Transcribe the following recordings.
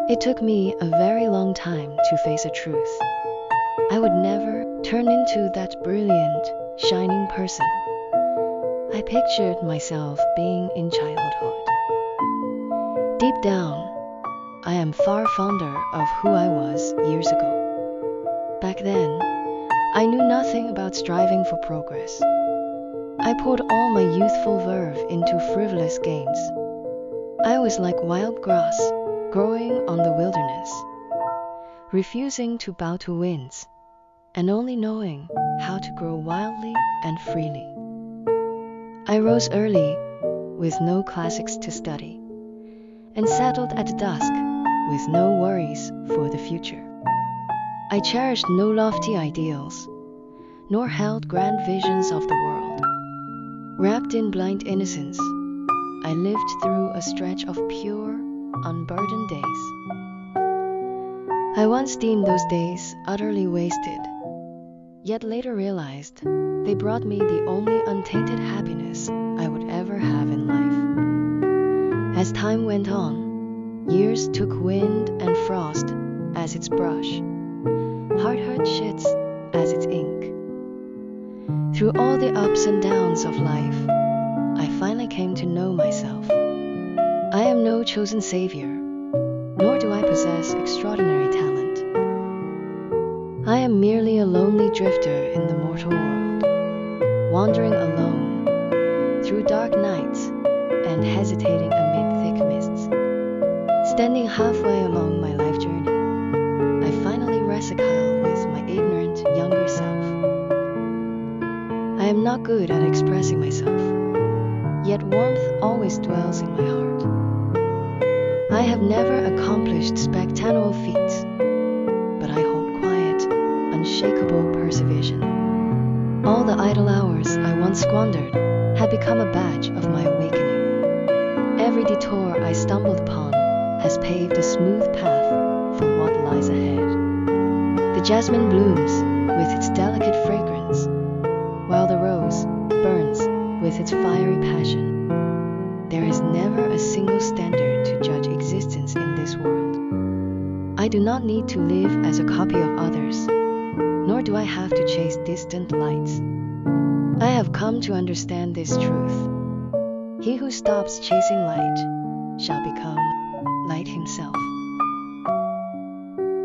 It took me a very long time to face a truth. I would never turn into that brilliant, shining person I pictured myself being in childhood. Deep down, I am far fonder of who I was years ago. Back then, I knew nothing about striving for progress. I poured all my youthful verve into frivolous gains. I was like wild grass growing on the wilderness, refusing to bow to winds, and only knowing how to grow wildly and freely. I rose early with no classics to study, and settled at dusk with no worries for the future. I cherished no lofty ideals, nor held grand visions of the world. Wrapped in blind innocence, I lived through a stretch of pure, unburdened days. I once deemed those days utterly wasted, yet later realized they brought me the only untainted happiness I would ever have in life. As time went on, years took wind and frost as its brush, hard shits as its ink. Through all the ups and downs of life, I finally came to know myself. I am no chosen savior, nor do I possess extraordinary talent. I am merely a lonely drifter in the mortal world, wandering alone through dark nights and hesitating amid thick mists. Standing halfway along my life journey, I finally reconcile with my ignorant younger self. I am not good at expressing myself, yet warmth always dwells in my heart. I have never accomplished spectacular feats, but I hold quiet, unshakable perseverance. All the idle hours I once squandered have become a badge of my awakening. Every detour I stumbled upon has paved a smooth path for what lies ahead. The jasmine blooms with its delicate fragrance, while the rose burns with its fiery passion. There is never a single standard to judge existence in this world. I do not need to live as a copy of others, nor do I have to chase distant lights. I have come to understand this truth. He who stops chasing light shall become light himself.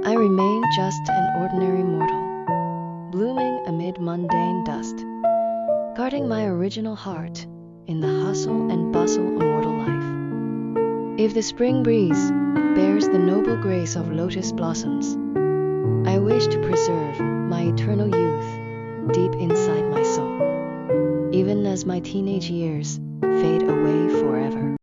I remain just an ordinary mortal, blooming amid mundane dust, guarding my original heart in the hustle and bustle of mortal life. If the spring breeze bears the noble grace of lotus blossoms, I wish to preserve my eternal youth deep inside my soul, even as my teenage years fade away forever.